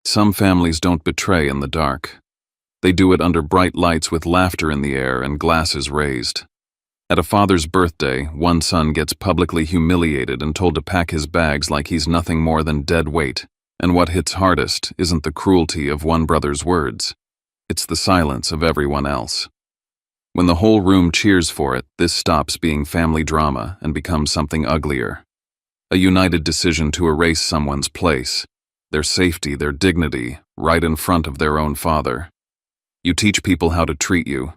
Some families don't betray in the dark. They do it under bright lights with laughter in the air and glasses raised. At a father's birthday, one son gets publicly humiliated and told to pack his bags like he's nothing more than dead weight. And what hits hardest isn't the cruelty of one brother's words. It's the silence of everyone else. When the whole room cheers for it, this stops being family drama and becomes something uglier. A united decision to erase someone's place, their safety, their dignity, right in front of their own father. You teach people how to treat you.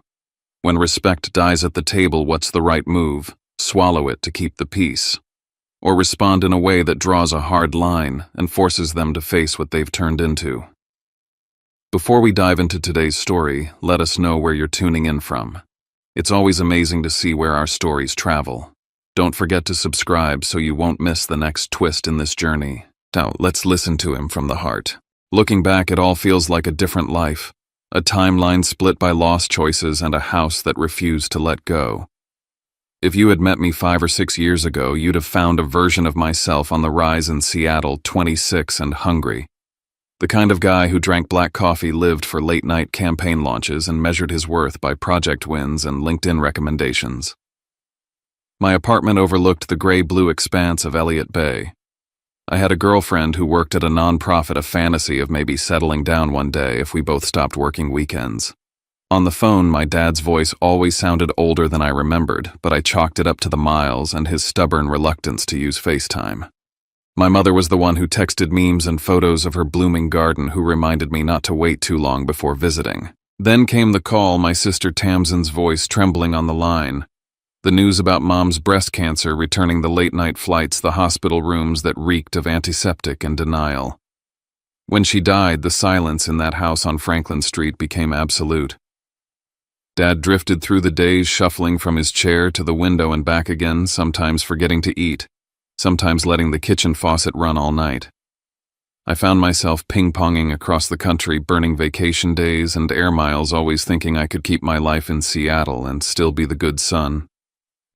When respect dies at the table, what's the right move? Swallow it to keep the peace. Or respond in a way that draws a hard line and forces them to face what they've turned into. Before we dive into today's story, let us know where you're tuning in from. It's always amazing to see where our stories travel. Don't forget to subscribe so you won't miss the next twist in this journey. Now, let's listen to him from the heart. Looking back, it all feels like a different life. A timeline split by lost choices and a house that refused to let go. If you had met me 5 or 6 years ago, you'd have found a version of myself on the rise in Seattle, 26 and hungry. The kind of guy who drank black coffee, lived for late-night campaign launches, and measured his worth by project wins and LinkedIn recommendations. My apartment overlooked the gray-blue expanse of Elliott Bay. I had a girlfriend who worked at a nonprofit, a fantasy of maybe settling down one day if we both stopped working weekends. On the phone, my dad's voice always sounded older than I remembered, but I chalked it up to the miles and his stubborn reluctance to use FaceTime. My mother was the one who texted memes and photos of her blooming garden, who reminded me not to wait too long before visiting. Then came the call, my sister Tamsin's voice trembling on the line. The news about Mom's breast cancer, returning the late-night flights, the hospital rooms that reeked of antiseptic and denial. When she died, the silence in that house on Franklin Street became absolute. Dad drifted through the days, shuffling from his chair to the window and back again, sometimes forgetting to eat, sometimes letting the kitchen faucet run all night. I found myself ping-ponging across the country, burning vacation days and air miles, always thinking I could keep my life in Seattle and still be the good son.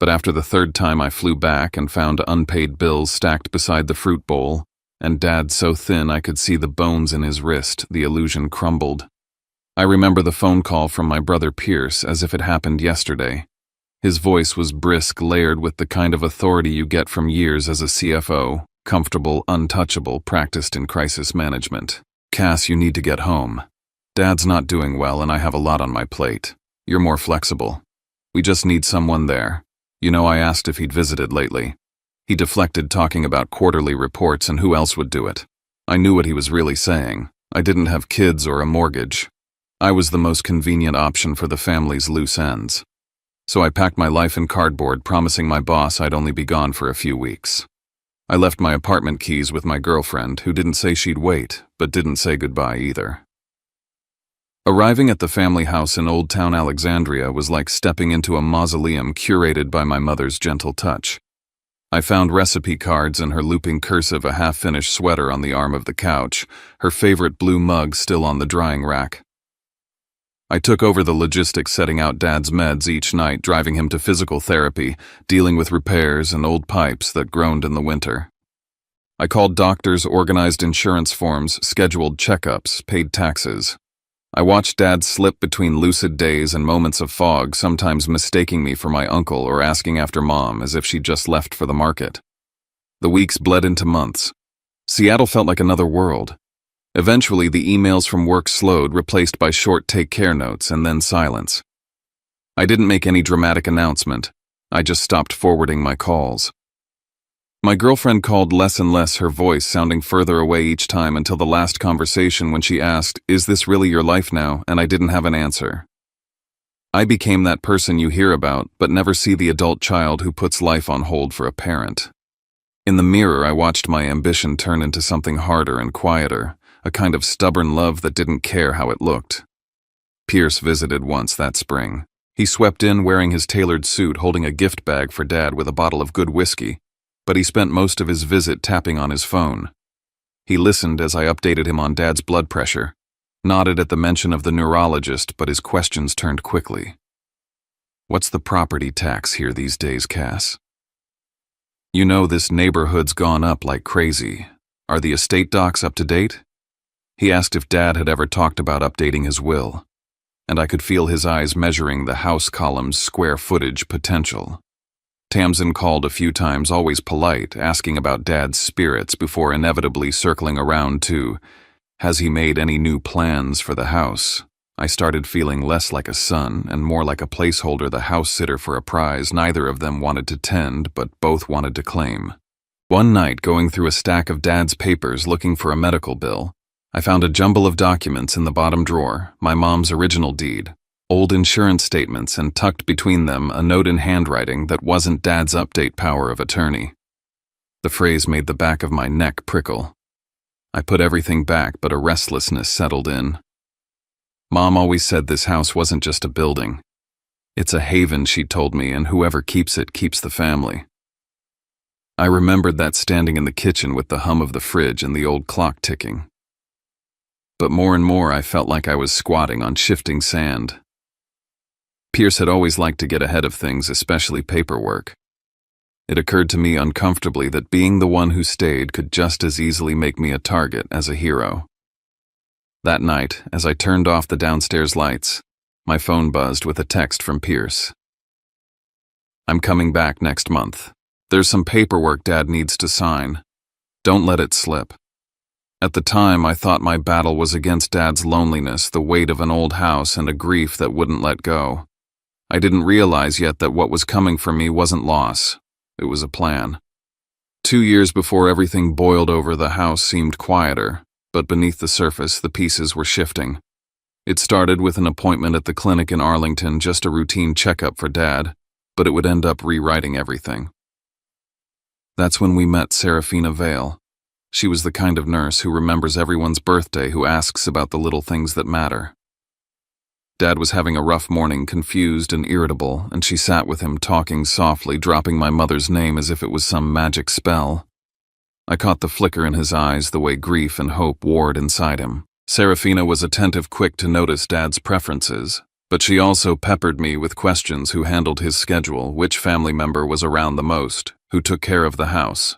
But after the third time I flew back and found unpaid bills stacked beside the fruit bowl, and Dad so thin I could see the bones in his wrist, the illusion crumbled. I remember the phone call from my brother Pierce as if it happened yesterday. His voice was brisk, layered with the kind of authority you get from years as a CFO, comfortable, untouchable, practiced in crisis management. "Cass, you need to get home. Dad's not doing well and I have a lot on my plate. You're more flexible. We just need someone there. You know, I asked if he'd visited lately." He deflected, talking about quarterly reports and who else would do it. I knew what he was really saying. I didn't have kids or a mortgage. I was the most convenient option for the family's loose ends. So I packed my life in cardboard, promising my boss I'd only be gone for a few weeks. I left my apartment keys with my girlfriend, who didn't say she'd wait, but didn't say goodbye either. Arriving at the family house in Old Town Alexandria was like stepping into a mausoleum curated by my mother's gentle touch. I found recipe cards in her looping cursive, a half-finished sweater on the arm of the couch, her favorite blue mug still on the drying rack. I took over the logistics, setting out Dad's meds each night, driving him to physical therapy, dealing with repairs and old pipes that groaned in the winter. I called doctors, organized insurance forms, scheduled checkups, paid taxes. I watched Dad slip between lucid days and moments of fog, sometimes mistaking me for my uncle or asking after Mom as if she'd just left for the market. The weeks bled into months. Seattle felt like another world. Eventually, the emails from work slowed, replaced by short take care notes and then silence. I didn't make any dramatic announcement. I just stopped forwarding my calls. My girlfriend called less and less, her voice sounding further away each time, until the last conversation when she asked, "Is this really your life now?" and I didn't have an answer. I became that person you hear about, but never see, the adult child who puts life on hold for a parent. In the mirror, I watched my ambition turn into something harder and quieter, a kind of stubborn love that didn't care how it looked. Pierce visited once that spring. He swept in wearing his tailored suit, holding a gift bag for Dad with a bottle of good whiskey, but he spent most of his visit tapping on his phone. He listened as I updated him on Dad's blood pressure, nodded at the mention of the neurologist, but his questions turned quickly. "What's the property tax here these days, Cass? You know, this neighborhood's gone up like crazy. Are the estate docs up to date?" He asked if Dad had ever talked about updating his will, and I could feel his eyes measuring the house column's square footage potential. Tamsin called a few times, always polite, asking about Dad's spirits before inevitably circling around to, has he made any new plans for the house? I started feeling less like a son and more like a placeholder, the house sitter for a prize neither of them wanted to tend, but both wanted to claim. One night, going through a stack of Dad's papers looking for a medical bill, I found a jumble of documents in the bottom drawer, my mom's original deed, old insurance statements, and tucked between them a note in handwriting that wasn't Dad's update power of attorney. The phrase made the back of my neck prickle. I put everything back, but a restlessness settled in. Mom always said this house wasn't just a building. It's a haven, she told me, and whoever keeps it keeps the family. I remembered that standing in the kitchen with the hum of the fridge and the old clock ticking. But more and more I felt like I was squatting on shifting sand. Pierce had always liked to get ahead of things, especially paperwork. It occurred to me uncomfortably that being the one who stayed could just as easily make me a target as a hero. That night, as I turned off the downstairs lights, my phone buzzed with a text from Pierce. I'm coming back next month. There's some paperwork Dad needs to sign. Don't let it slip. At the time, I thought my battle was against Dad's loneliness, the weight of an old house, and a grief that wouldn't let go. I didn't realize yet that what was coming for me wasn't loss. It was a plan. 2 years before everything boiled over, the house seemed quieter, but beneath the surface, the pieces were shifting. It started with an appointment at the clinic in Arlington, just a routine checkup for Dad, but it would end up rewriting everything. That's when we met Serafina Vale. She was the kind of nurse who remembers everyone's birthday, who asks about the little things that matter. Dad was having a rough morning, confused and irritable, and she sat with him, talking softly, dropping my mother's name as if it was some magic spell. I caught the flicker in his eyes, the way grief and hope warred inside him. Serafina was attentive, quick to notice Dad's preferences, but she also peppered me with questions: who handled his schedule, which family member was around the most, who took care of the house.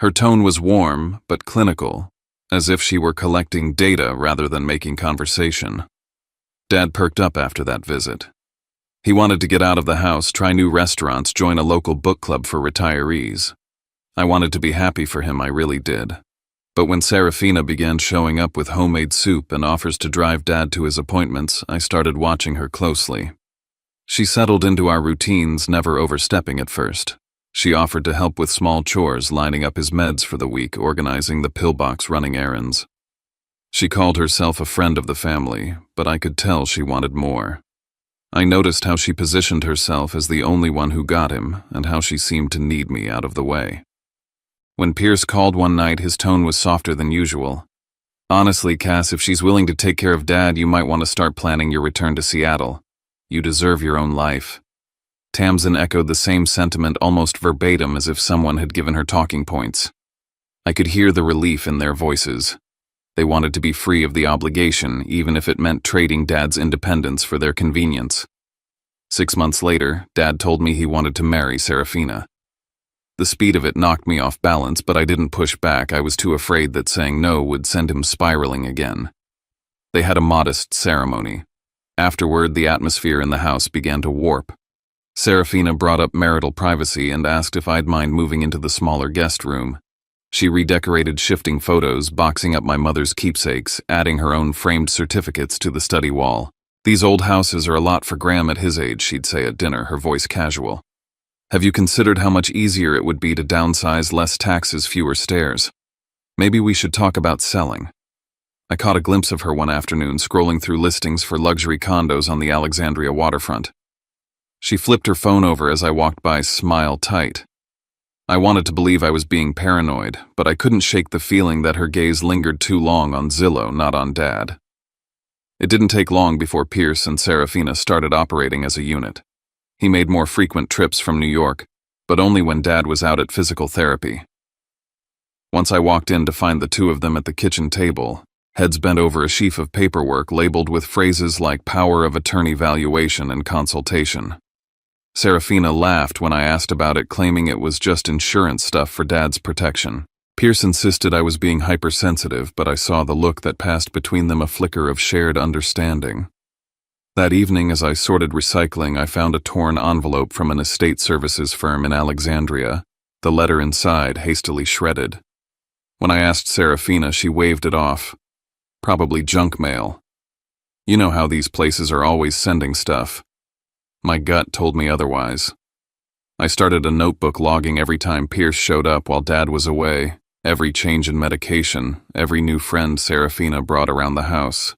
Her tone was warm, but clinical, as if she were collecting data rather than making conversation. Dad perked up after that visit. He wanted to get out of the house, try new restaurants, join a local book club for retirees. I wanted to be happy for him, I really did. But when Serafina began showing up with homemade soup and offers to drive Dad to his appointments, I started watching her closely. She settled into our routines, never overstepping at first. She offered to help with small chores, lining up his meds for the week, organizing the pillbox, running errands. She called herself a friend of the family, but I could tell she wanted more. I noticed how she positioned herself as the only one who got him, and how she seemed to need me out of the way. When Pierce called one night, his tone was softer than usual. Honestly, Cass, if she's willing to take care of Dad, you might want to start planning your return to Seattle. You deserve your own life. Tamsin echoed the same sentiment almost verbatim, as if someone had given her talking points. I could hear the relief in their voices. They wanted to be free of the obligation, even if it meant trading Dad's independence for their convenience. 6 months later, Dad told me he wanted to marry Serafina. The speed of it knocked me off balance, but I didn't push back. I was too afraid that saying no would send him spiraling again. They had a modest ceremony. Afterward, the atmosphere in the house began to warp. Serafina brought up marital privacy and asked if I'd mind moving into the smaller guest room. She redecorated shifting photos, boxing up my mother's keepsakes, adding her own framed certificates to the study wall. These old houses are a lot for Graham at his age, she'd say at dinner, her voice casual. Have you considered how much easier it would be to downsize, less taxes, fewer stairs? Maybe we should talk about selling. I caught a glimpse of her one afternoon, scrolling through listings for luxury condos on the Alexandria waterfront. She flipped her phone over as I walked by, smile tight. I wanted to believe I was being paranoid, but I couldn't shake the feeling that her gaze lingered too long on Zillow, not on Dad. It didn't take long before Pierce and Serafina started operating as a unit. He made more frequent trips from New York, but only when Dad was out at physical therapy. Once I walked in to find the two of them at the kitchen table, heads bent over a sheaf of paperwork labeled with phrases like power of attorney valuation and consultation. Serafina laughed when I asked about it, claiming it was just insurance stuff for Dad's protection. Pierce insisted I was being hypersensitive, but I saw the look that passed between them, a flicker of shared understanding. That evening, as I sorted recycling, I found a torn envelope from an estate services firm in Alexandria, the letter inside hastily shredded. When I asked Serafina, she waved it off. Probably junk mail. You know how these places are always sending stuff. My gut told me otherwise. I started a notebook logging every time Pierce showed up while Dad was away, every change in medication, every new friend Serafina brought around the house.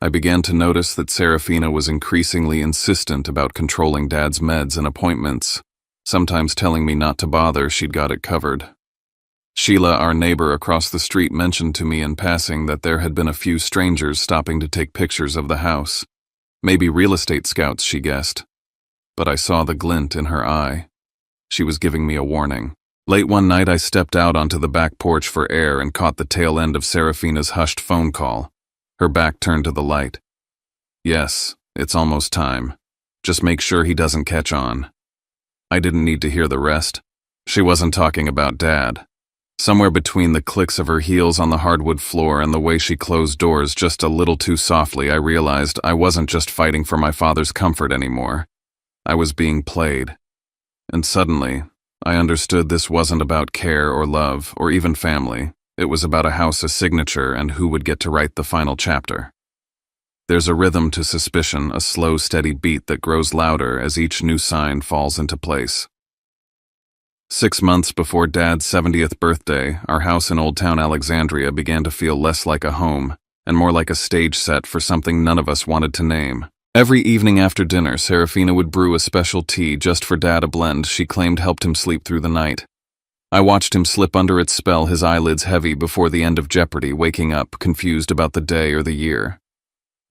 I began to notice that Serafina was increasingly insistent about controlling Dad's meds and appointments, sometimes telling me not to bother, she'd got it covered. Sheila, our neighbor across the street, mentioned to me in passing that there had been a few strangers stopping to take pictures of the house. Maybe real estate scouts, she guessed. But I saw the glint in her eye. She was giving me a warning. Late one night, I stepped out onto the back porch for air and caught the tail end of Serafina's hushed phone call, her back turned to the light. Yes, it's almost time. Just make sure he doesn't catch on. I didn't need to hear the rest. She wasn't talking about Dad. Somewhere between the clicks of her heels on the hardwood floor and the way she closed doors just a little too softly, I realized I wasn't just fighting for my father's comfort anymore. I was being played. And suddenly, I understood this wasn't about care or love or even family. It was about a house, a signature, and who would get to write the final chapter. There's a rhythm to suspicion, a slow, steady beat that grows louder as each new sign falls into place. 6 months before Dad's 70th birthday, our house in Old Town Alexandria began to feel less like a home and more like a stage set for something none of us wanted to name. Every evening after dinner, Serafina would brew a special tea just for Dad, a blend she claimed helped him sleep through the night. I watched him slip under its spell, his eyelids heavy before the end of Jeopardy, waking up, confused about the day or the year.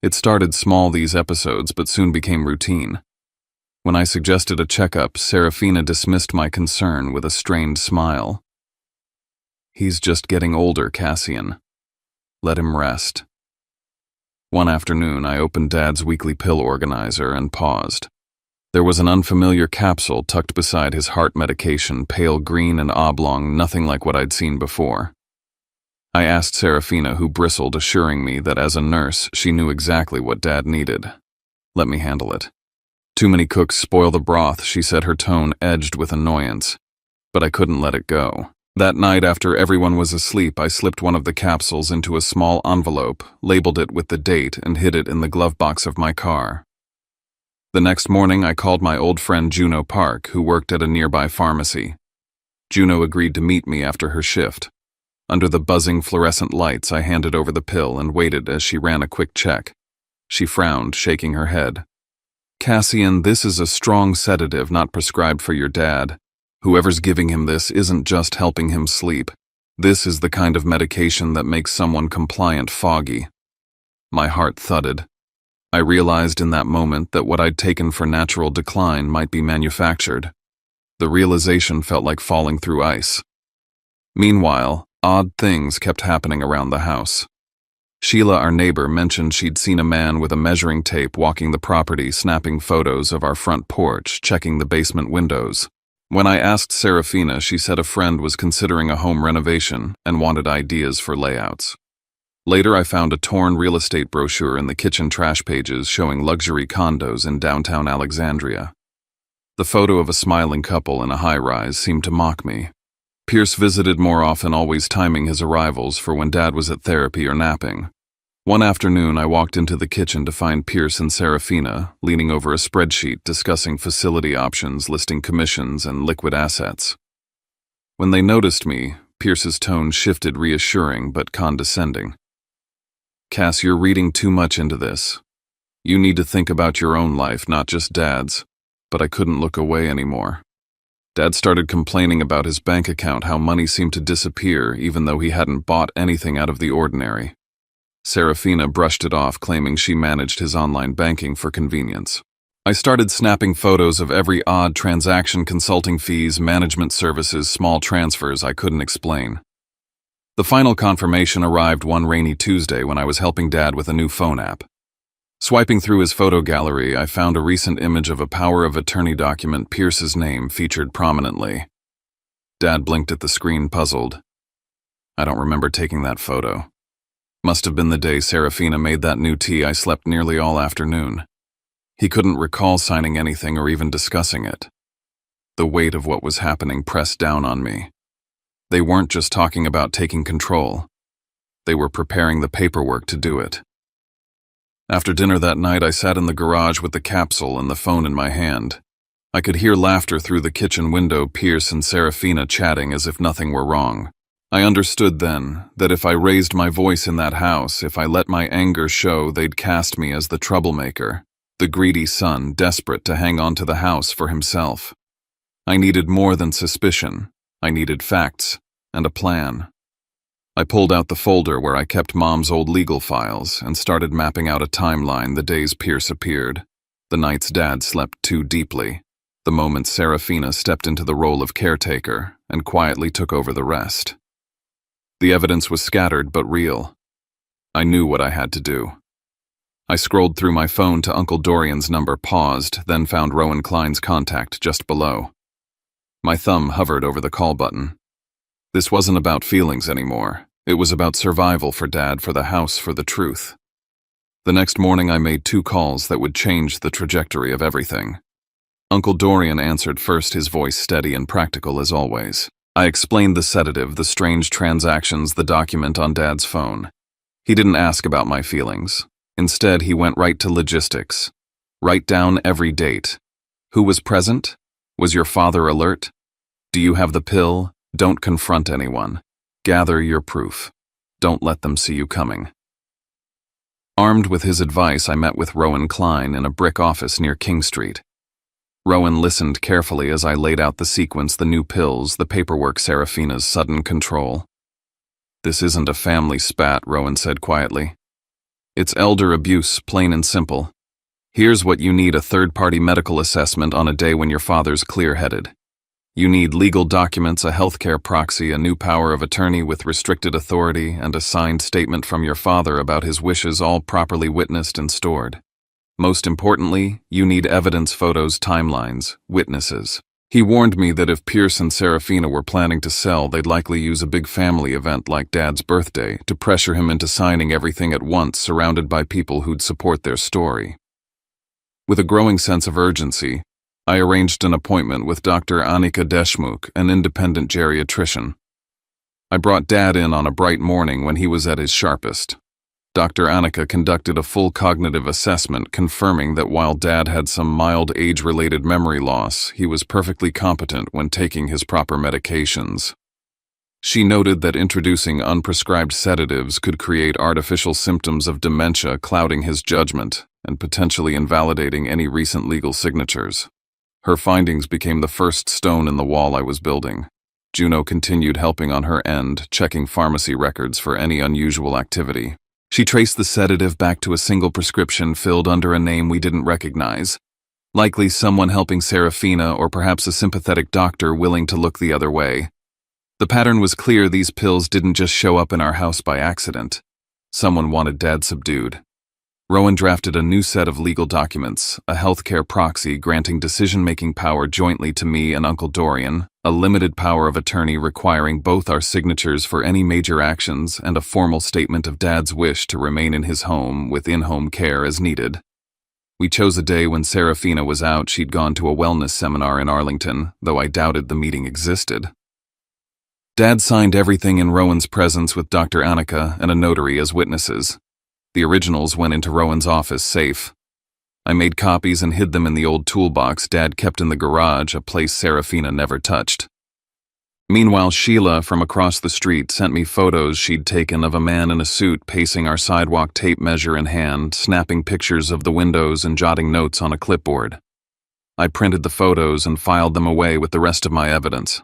It started small, these episodes, but soon became routine. When I suggested a checkup, Serafina dismissed my concern with a strained smile. He's just getting older, Cassian. Let him rest. One afternoon, I opened Dad's weekly pill organizer and paused. There was an unfamiliar capsule tucked beside his heart medication, pale green and oblong, nothing like what I'd seen before. I asked Serafina, who bristled, assuring me that as a nurse, she knew exactly what Dad needed. Let me handle it. Too many cooks spoil the broth, she said, her tone edged with annoyance. But I couldn't let it go. That night, after everyone was asleep, I slipped one of the capsules into a small envelope, labeled it with the date, and hid it in the glove box of my car. The next morning, I called my old friend Juno Park, who worked at a nearby pharmacy. Juno agreed to meet me after her shift. Under the buzzing fluorescent lights, I handed over the pill and waited as she ran a quick check. She frowned, shaking her head. Cassian, this is a strong sedative not prescribed for your dad. Whoever's giving him this isn't just helping him sleep. This is the kind of medication that makes someone compliant foggy. My heart thudded. I realized in that moment that what I'd taken for natural decline might be manufactured. The realization felt like falling through ice. Meanwhile, odd things kept happening around the house. Sheila, our neighbor, mentioned she'd seen a man with a measuring tape walking the property, snapping photos of our front porch, checking the basement windows. When I asked Serafina, she said a friend was considering a home renovation and wanted ideas for layouts. Later, I found a torn real estate brochure in the kitchen trash pages showing luxury condos in downtown Alexandria. The photo of a smiling couple in a high-rise seemed to mock me. Pierce visited more often, always timing his arrivals for when Dad was at therapy or napping. One afternoon, I walked into the kitchen to find Pierce and Serafina leaning over a spreadsheet discussing facility options, listing commissions, and liquid assets. When they noticed me, Pierce's tone shifted, reassuring but condescending. Cass, you're reading too much into this. You need to think about your own life, not just Dad's. But I couldn't look away anymore. Dad started complaining about his bank account, how money seemed to disappear even though he hadn't bought anything out of the ordinary. Serafina brushed it off, claiming she managed his online banking for convenience. I started snapping photos of every odd transaction, consulting fees, management services, small transfers I couldn't explain. The final confirmation arrived one rainy Tuesday when I was helping Dad with a new phone app. Swiping through his photo gallery, I found a recent image of a power of attorney document, Pierce's name featured prominently. Dad blinked at the screen, puzzled. I don't remember taking that photo. Must have been the day Serafina made that new tea. I slept nearly all afternoon. He couldn't recall signing anything or even discussing it. The weight of what was happening pressed down on me. They weren't just talking about taking control. They were preparing the paperwork to do it. After dinner that night, I sat in the garage with the capsule and the phone in my hand. I could hear laughter through the kitchen window, Pierce and Serafina chatting as if nothing were wrong. I understood then that if I raised my voice in that house, if I let my anger show, they'd cast me as the troublemaker, the greedy son desperate to hang on to the house for himself. I needed more than suspicion. I needed facts and a plan. I pulled out the folder where I kept Mom's old legal files and started mapping out a timeline the days Pierce appeared, the nights Dad slept too deeply, the moments Serafina stepped into the role of caretaker and quietly took over the rest. The evidence was scattered but real. I knew what I had to do. I scrolled through my phone to Uncle Dorian's number, paused, then found Rowan Klein's contact just below. My thumb hovered over the call button. This wasn't about feelings anymore. It was about survival for Dad, for the house, for the truth. The next morning I made 2 calls that would change the trajectory of everything. Uncle Dorian answered first, his voice steady and practical as always. I explained the sedative, the strange transactions, the document on Dad's phone. He didn't ask about my feelings. Instead, he went right to logistics. Write down every date. Who was present? Was your father alert? Do you have the pill? Don't confront anyone. Gather your proof. Don't let them see you coming. Armed with his advice, I met with Rowan Klein in a brick office near King Street. Rowan listened carefully as I laid out the sequence, the new pills, the paperwork, Serafina's sudden control. This isn't a family spat, Rowan said quietly. It's elder abuse, plain and simple. Here's what you need: a third-party medical assessment on a day when your father's clear-headed. You need legal documents, a healthcare proxy, a new power of attorney with restricted authority, and a signed statement from your father about his wishes, all properly witnessed and stored. Most importantly, you need evidence, photos, timelines, witnesses. He warned me that if Pierce and Serafina were planning to sell, they'd likely use a big family event like Dad's birthday to pressure him into signing everything at once, surrounded by people who'd support their story. With a growing sense of urgency, I arranged an appointment with Dr. Annika Deshmukh, an independent geriatrician. I brought Dad in on a bright morning when he was at his sharpest. Dr. Annika conducted a full cognitive assessment, confirming that while Dad had some mild age-related memory loss, he was perfectly competent when taking his proper medications. She noted that introducing unprescribed sedatives could create artificial symptoms of dementia, clouding his judgment and potentially invalidating any recent legal signatures. Her findings became the first stone in the wall I was building. Juno continued helping on her end, checking pharmacy records for any unusual activity. She traced the sedative back to a single prescription filled under a name we didn't recognize. Likely someone helping Serafina, or perhaps a sympathetic doctor willing to look the other way. The pattern was clear: these pills didn't just show up in our house by accident. Someone wanted Dad subdued. Rowan drafted a new set of legal documents, a healthcare proxy granting decision-making power jointly to me and Uncle Dorian, a limited power of attorney requiring both our signatures for any major actions, and a formal statement of Dad's wish to remain in his home with in-home care as needed. We chose a day when Serafina was out. She'd gone to a wellness seminar in Arlington, though I doubted the meeting existed. Dad signed everything in Rowan's presence with Dr. Annika and a notary as witnesses. The originals went into Rowan's office safe. I made copies and hid them in the old toolbox Dad kept in the garage, a place Serafina never touched. Meanwhile, Sheila from across the street sent me photos she'd taken of a man in a suit pacing our sidewalk, tape measure in hand, snapping pictures of the windows and jotting notes on a clipboard. I printed the photos and filed them away with the rest of my evidence.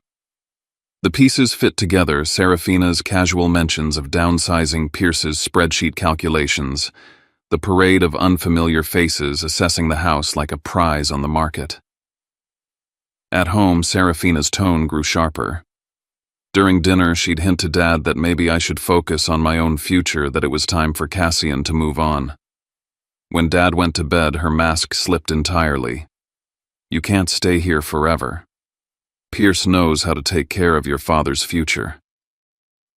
The pieces fit together: Serafina's casual mentions of downsizing, Pierce's spreadsheet calculations, the parade of unfamiliar faces assessing the house like a prize on the market. At home, Serafina's tone grew sharper. During dinner, she'd hint to Dad that maybe I should focus on my own future, that it was time for Cassian to move on. When Dad went to bed, her mask slipped entirely. You can't stay here forever. Pierce knows how to take care of your father's future.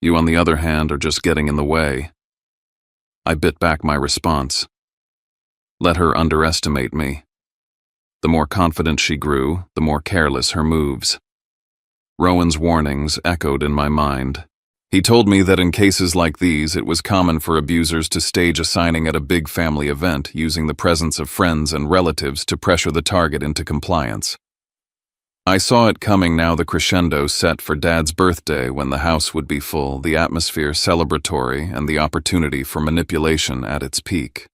You, on the other hand, are just getting in the way. I bit back my response. Let her underestimate me. The more confident she grew, the more careless her moves. Rowan's warnings echoed in my mind. He told me that in cases like these, it was common for abusers to stage a signing at a big family event, using the presence of friends and relatives to pressure the target into compliance. I saw it coming now, the crescendo set for Dad's birthday when the house would be full, the atmosphere celebratory, and the opportunity for manipulation at its peak.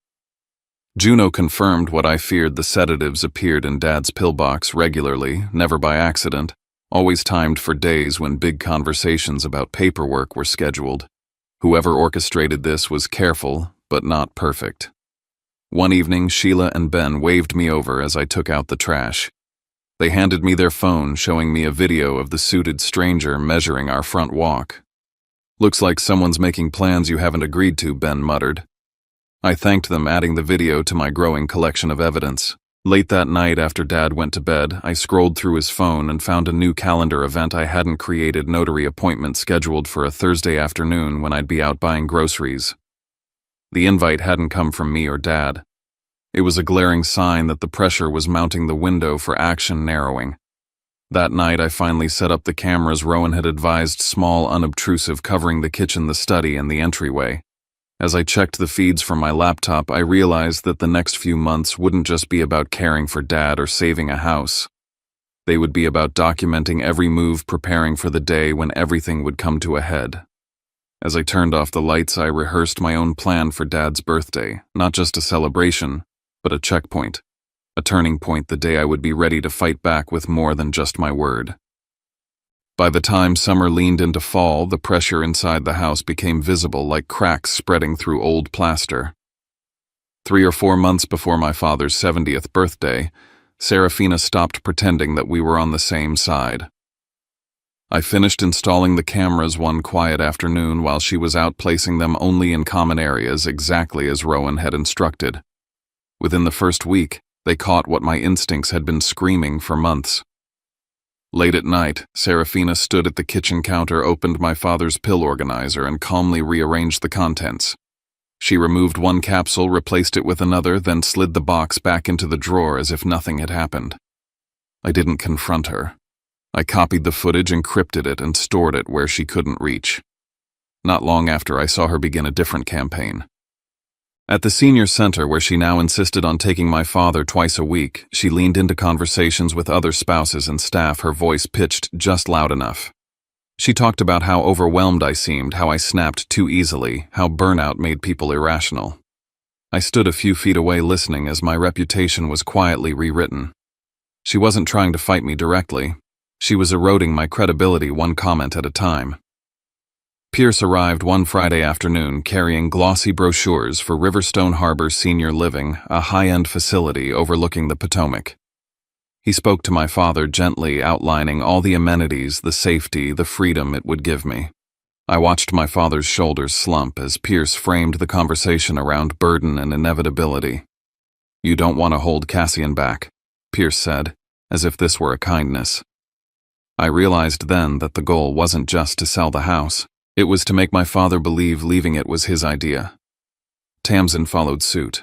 Juno confirmed what I feared. The sedatives appeared in Dad's pillbox regularly, never by accident, always timed for days when big conversations about paperwork were scheduled. Whoever orchestrated this was careful, but not perfect. One evening, Sheila and Ben waved me over as I took out the trash. They handed me their phone, showing me a video of the suited stranger measuring our front walk. Looks like someone's making plans you haven't agreed to, Ben muttered. I thanked them, adding the video to my growing collection of evidence. Late that night, after Dad went to bed, I scrolled through his phone and found a new calendar event I hadn't created. Notary appointment scheduled for a Thursday afternoon when I'd be out buying groceries. The invite hadn't come from me or Dad. It was a glaring sign that the pressure was mounting. The window for action narrowing. That night, I finally set up the cameras Rowan had advised, small, unobtrusive, covering the kitchen, the study, and the entryway. As I checked the feeds from my laptop, I realized that the next few months wouldn't just be about caring for Dad or saving a house. They would be about documenting every move, preparing for the day when everything would come to a head. As I turned off the lights, I rehearsed my own plan for Dad's birthday, not just a celebration, but a checkpoint, a turning point, the day I would be ready to fight back with more than just my word. By the time summer leaned into fall, the pressure inside the house became visible, like cracks spreading through old plaster. 3 or 4 months before my father's 70th birthday, Serafina stopped pretending that we were on the same side. I finished installing the cameras one quiet afternoon while she was out, placing them only in common areas, exactly as Rowan had instructed. Within the first week, they caught what my instincts had been screaming for months. Late at night, Serafina stood at the kitchen counter, opened my father's pill organizer, and calmly rearranged the contents. She removed one capsule, replaced it with another, then slid the box back into the drawer as if nothing had happened. I didn't confront her. I copied the footage, encrypted it, and stored it where she couldn't reach. Not long after, I saw her begin a different campaign. At the senior center, where she now insisted on taking my father twice a week, she leaned into conversations with other spouses and staff, her voice pitched just loud enough. She talked about how overwhelmed I seemed, how I snapped too easily, how burnout made people irrational. I stood a few feet away listening as my reputation was quietly rewritten. She wasn't trying to fight me directly. She was eroding my credibility, one comment at a time. Pierce arrived one Friday afternoon carrying glossy brochures for Riverstone Harbor Senior Living, a high-end facility overlooking the Potomac. He spoke to my father gently, outlining all the amenities, the safety, the freedom it would give me. I watched my father's shoulders slump as Pierce framed the conversation around burden and inevitability. "You don't want to hold Cassian back," Pierce said, as if this were a kindness. I realized then that the goal wasn't just to sell the house. It was to make my father believe leaving it was his idea. Tamsin followed suit.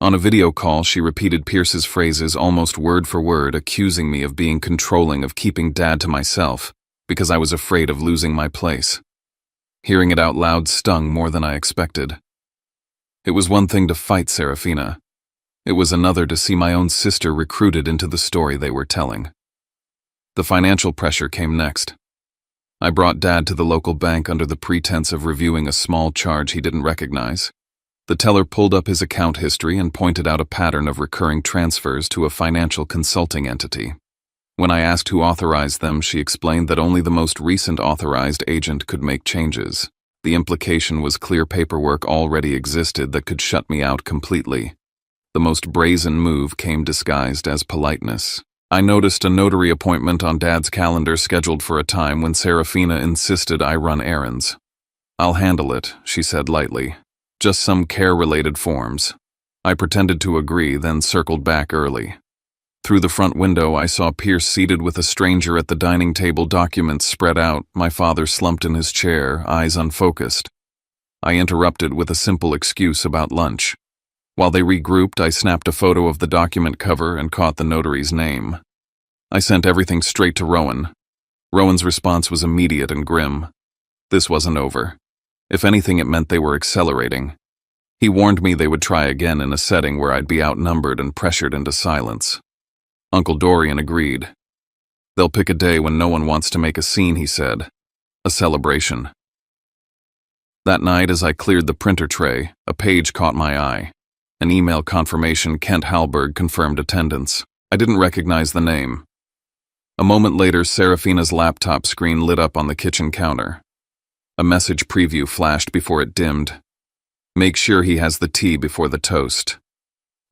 On a video call, she repeated Pierce's phrases almost word for word, accusing me of being controlling, of keeping Dad to myself, because I was afraid of losing my place. Hearing it out loud stung more than I expected. It was one thing to fight Serafina. It was another to see my own sister recruited into the story they were telling. The financial pressure came next. I brought Dad to the local bank under the pretense of reviewing a small charge he didn't recognize. The teller pulled up his account history and pointed out a pattern of recurring transfers to a financial consulting entity. When I asked who authorized them, she explained that only the most recent authorized agent could make changes. The implication was clear paperwork already existed that could shut me out completely. The most brazen move came disguised as politeness. I noticed a notary appointment on Dad's calendar scheduled for a time when Serafina insisted I run errands. "I'll handle it," she said lightly. "Just some care-related forms." I pretended to agree, then circled back early. Through the front window, I saw Pierce seated with a stranger at the dining table, documents spread out, my father slumped in his chair, eyes unfocused. I interrupted with a simple excuse about lunch. While they regrouped, I snapped a photo of the document cover and caught the notary's name. I sent everything straight to Rowan. Rowan's response was immediate and grim. This wasn't over. If anything, it meant they were accelerating. He warned me they would try again in a setting where I'd be outnumbered and pressured into silence. Uncle Dorian agreed. They'll pick a day when no one wants to make a scene, he said. A celebration. That night, as I cleared the printer tray, a page caught my eye. An email confirmation Kent Hallberg confirmed attendance. I didn't recognize the name. A moment later, Serafina's laptop screen lit up on the kitchen counter. A message preview flashed before it dimmed. Make sure he has the tea before the toast.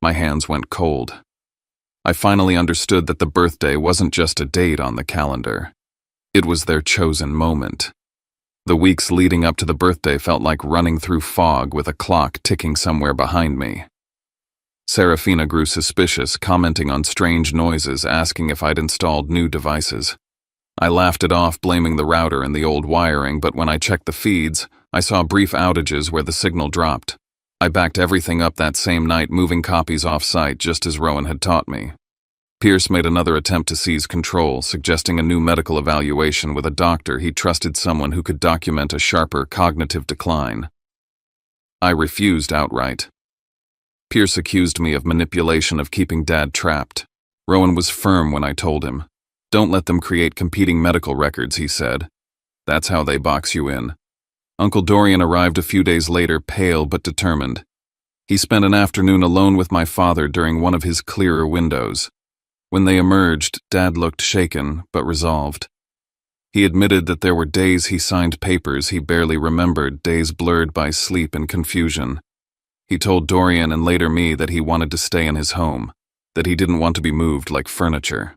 My hands went cold. I finally understood that the birthday wasn't just a date on the calendar. It was their chosen moment. The weeks leading up to the birthday felt like running through fog with a clock ticking somewhere behind me. Serafina grew suspicious, commenting on strange noises, asking if I'd installed new devices. I laughed it off, blaming the router and the old wiring, but when I checked the feeds, I saw brief outages where the signal dropped. I backed everything up that same night, moving copies off-site just as Rowan had taught me. Pierce made another attempt to seize control, suggesting a new medical evaluation with a doctor he trusted, someone who could document a sharper cognitive decline. I refused outright. Pierce accused me of manipulation, of keeping Dad trapped. Rowan was firm when I told him. Don't let them create competing medical records, he said. That's how they box you in. Uncle Dorian arrived a few days later, pale but determined. He spent an afternoon alone with my father during one of his clearer windows. When they emerged, Dad looked shaken but resolved. He admitted that there were days he signed papers he barely remembered, days blurred by sleep and confusion. He told Dorian and later me that he wanted to stay in his home, that he didn't want to be moved like furniture.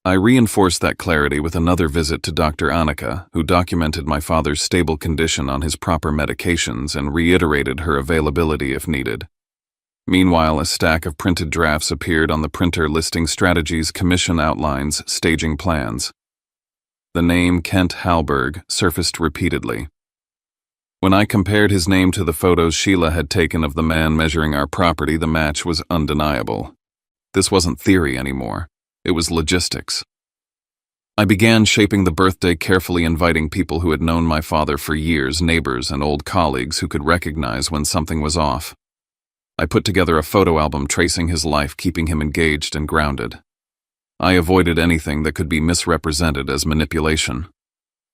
I reinforced that clarity with another visit to Dr. Annika, who documented my father's stable condition on his proper medications and reiterated her availability if needed. Meanwhile, a stack of printed drafts appeared on the printer listing strategies, commission outlines, staging plans. The name Kent Hallberg surfaced repeatedly. When I compared his name to the photos Sheila had taken of the man measuring our property, the match was undeniable. This wasn't theory anymore. It was logistics. I began shaping the birthday carefully, inviting people who had known my father for years, neighbors and old colleagues who could recognize when something was off. I put together a photo album tracing his life, keeping him engaged and grounded. I avoided anything that could be misrepresented as manipulation.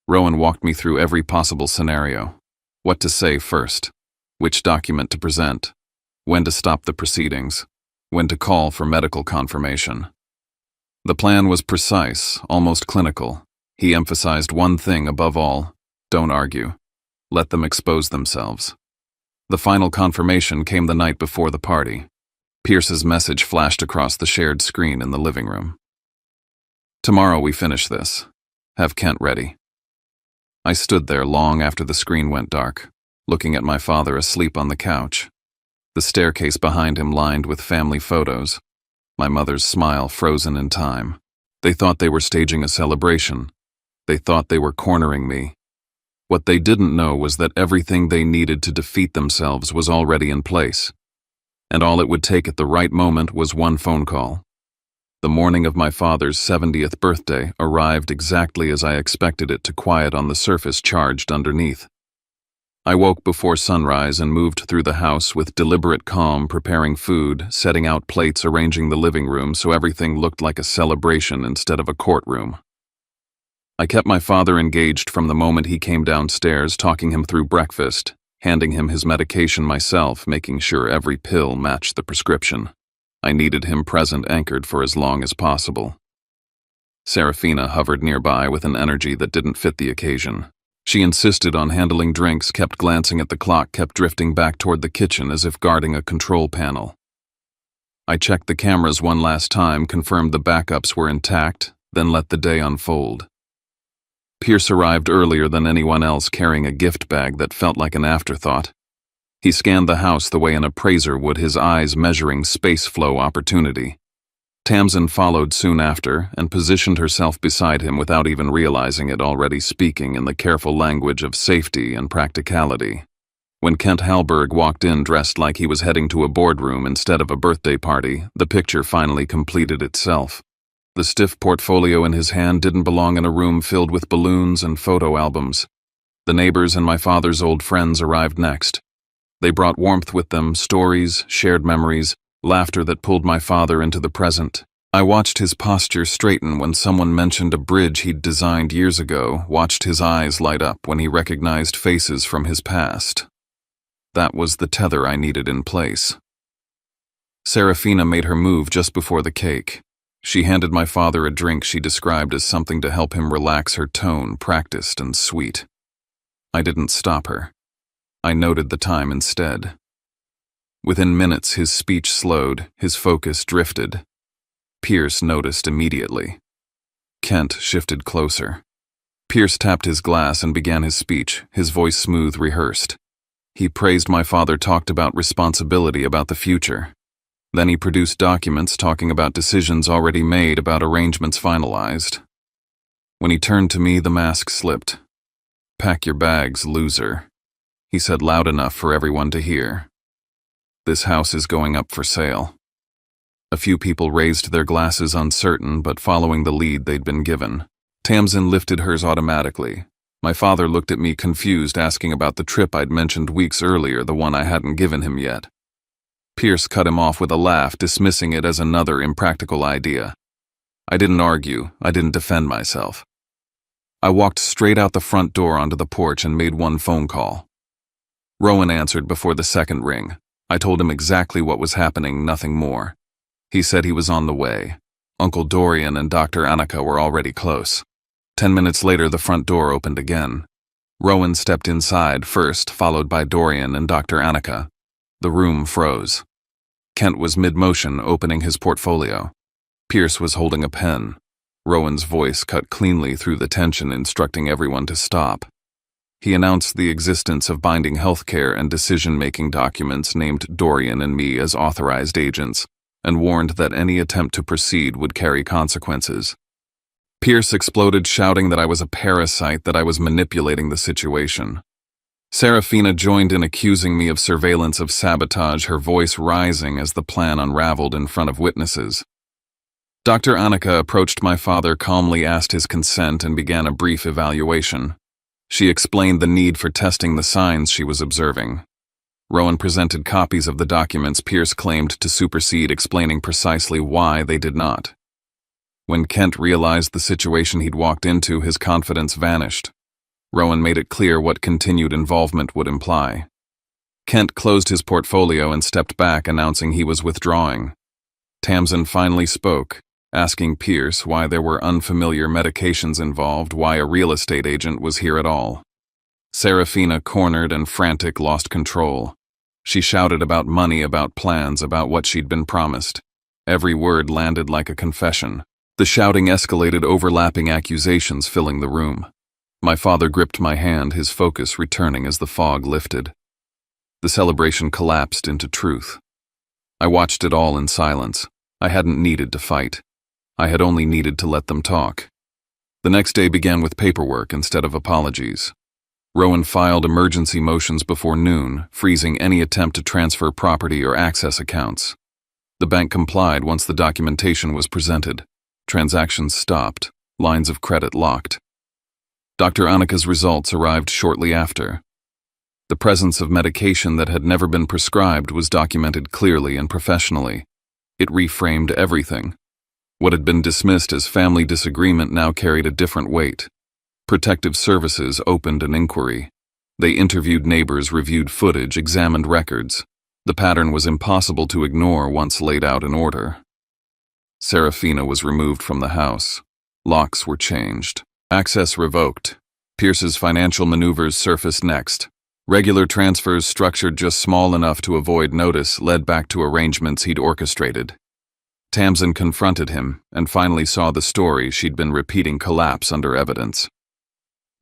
Rowan walked me through every possible scenario. What to say first, which document to present, when to stop the proceedings, when to call for medical confirmation. The plan was precise, almost clinical. He emphasized one thing above all: don't argue. Let them expose themselves. The final confirmation came the night before the party. Pierce's message flashed across the shared screen in the living room. Tomorrow we finish this. Have Kent ready. I stood there long after the screen went dark, looking at my father asleep on the couch. The staircase behind him lined with family photos. My mother's smile frozen in time. They thought they were staging a celebration. They thought they were cornering me. What they didn't know was that everything they needed to defeat themselves was already in place. And all it would take at the right moment was one phone call. The morning of my father's 70th birthday arrived exactly as I expected it to, quiet on the surface, charged underneath. I woke before sunrise and moved through the house with deliberate calm, preparing food, setting out plates, arranging the living room so everything looked like a celebration instead of a courtroom. I kept my father engaged from the moment he came downstairs, talking him through breakfast, handing him his medication myself, making sure every pill matched the prescription. I needed him present, anchored for as long as possible. Serafina hovered nearby with an energy that didn't fit the occasion. She insisted on handling drinks, kept glancing at the clock, kept drifting back toward the kitchen as if guarding a control panel. I checked the cameras one last time, confirmed the backups were intact, then let the day unfold. Pierce arrived earlier than anyone else, carrying a gift bag that felt like an afterthought. He scanned the house the way an appraiser would, his eyes measuring space flow opportunity. Tamsin followed soon after and positioned herself beside him without even realizing it, already speaking in the careful language of safety and practicality. When Kent Halberg walked in dressed like he was heading to a boardroom instead of a birthday party, the picture finally completed itself. The stiff portfolio in his hand didn't belong in a room filled with balloons and photo albums. The neighbors and my father's old friends arrived next. They brought warmth with them, stories, shared memories, laughter that pulled my father into the present. I watched his posture straighten when someone mentioned a bridge he'd designed years ago, watched his eyes light up when he recognized faces from his past. That was the tether I needed in place. Serafina made her move just before the cake. She handed my father a drink she described as something to help him relax, her tone practiced and sweet. I didn't stop her. I noted the time instead. Within minutes, his speech slowed, his focus drifted. Pierce noticed immediately. Kent shifted closer. Pierce tapped his glass and began his speech, his voice smooth, rehearsed. He praised my father, talked about responsibility, about the future. Then he produced documents talking about decisions already made, about arrangements finalized. When he turned to me, the mask slipped. "Pack your bags, loser," he said loud enough for everyone to hear. "This house is going up for sale." A few people raised their glasses, uncertain, but following the lead they'd been given. Tamsin lifted hers automatically. My father looked at me confused, asking about the trip I'd mentioned weeks earlier, the one I hadn't given him yet. Pierce cut him off with a laugh, dismissing it as another impractical idea. I didn't argue, I didn't defend myself. I walked straight out the front door onto the porch and made one phone call. Rowan answered before the second ring. I told him exactly what was happening, nothing more. He said he was on the way. Uncle Dorian and Dr. Annika were already close. 10 minutes later, the front door opened again. Rowan stepped inside first, followed by Dorian and Dr. Annika. The room froze. Kent was mid-motion, opening his portfolio. Pierce was holding a pen. Rowan's voice cut cleanly through the tension, instructing everyone to stop. He announced the existence of binding healthcare and decision-making documents, named Dorian and me as authorized agents, and warned that any attempt to proceed would carry consequences. Pierce exploded, shouting that I was a parasite, that I was manipulating the situation. Serafina joined in, accusing me of surveillance, of sabotage, her voice rising as the plan unraveled in front of witnesses. Dr. Annika approached my father, calmly asked his consent, and began a brief evaluation. She explained the need for testing the signs she was observing. Rowan presented copies of the documents Pierce claimed to supersede, explaining precisely why they did not. When Kent realized the situation he'd walked into, his confidence vanished. Rowan made it clear what continued involvement would imply. Kent closed his portfolio and stepped back, announcing he was withdrawing. Tamsin finally spoke, asking Pierce why there were unfamiliar medications involved, why a real estate agent was here at all. Serafina, cornered and frantic, lost control. She shouted about money, about plans, about what she'd been promised. Every word landed like a confession. The shouting escalated, overlapping accusations filling the room. My father gripped my hand, his focus returning as the fog lifted. The celebration collapsed into truth. I watched it all in silence. I hadn't needed to fight. I had only needed to let them talk. The next day began with paperwork instead of apologies. Rowan filed emergency motions before noon, freezing any attempt to transfer property or access accounts. The bank complied once the documentation was presented. Transactions stopped, lines of credit locked. Dr. Annika's results arrived shortly after. The presence of medication that had never been prescribed was documented clearly and professionally. It reframed everything. What had been dismissed as family disagreement now carried a different weight. Protective Services opened an inquiry. They interviewed neighbors, reviewed footage, examined records. The pattern was impossible to ignore once laid out in order. Serafina was removed from the house. Locks were changed. Access revoked. Pierce's financial maneuvers surfaced next. Regular transfers, structured just small enough to avoid notice, led back to arrangements he'd orchestrated. Tamsin confronted him and finally saw the story she'd been repeating collapse under evidence.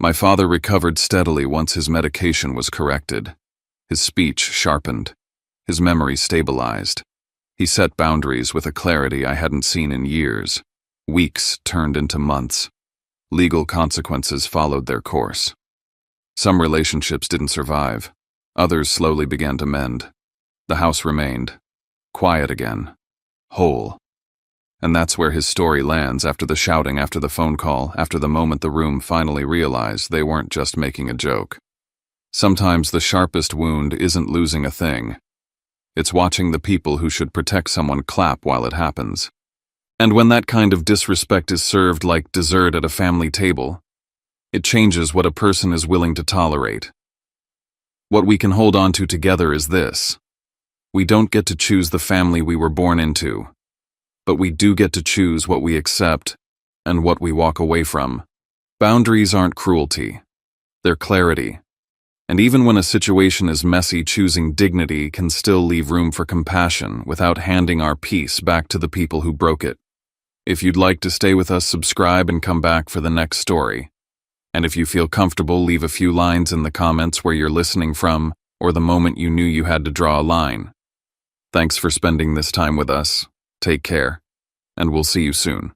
My father recovered steadily once his medication was corrected. His speech sharpened. His memory stabilized. He set boundaries with a clarity I hadn't seen in years. Weeks turned into months. Legal consequences followed their course. Some relationships didn't survive. Others slowly began to mend. The house remained. Quiet again. Whole. And that's where his story lands after the shouting, after the phone call, after the moment the room finally realized they weren't just making a joke. Sometimes the sharpest wound isn't losing a thing. It's watching the people who should protect someone clap while it happens. And when that kind of disrespect is served like dessert at a family table, it changes what a person is willing to tolerate. What we can hold on to together is this. We don't get to choose the family we were born into, but we do get to choose what we accept and what we walk away from. Boundaries aren't cruelty. They're clarity. And even when a situation is messy, choosing dignity can still leave room for compassion without handing our peace back to the people who broke it. If you'd like to stay with us, subscribe and come back for the next story. And if you feel comfortable, leave a few lines in the comments where you're listening from or the moment you knew you had to draw a line. Thanks for spending this time with us. Take care, and we'll see you soon.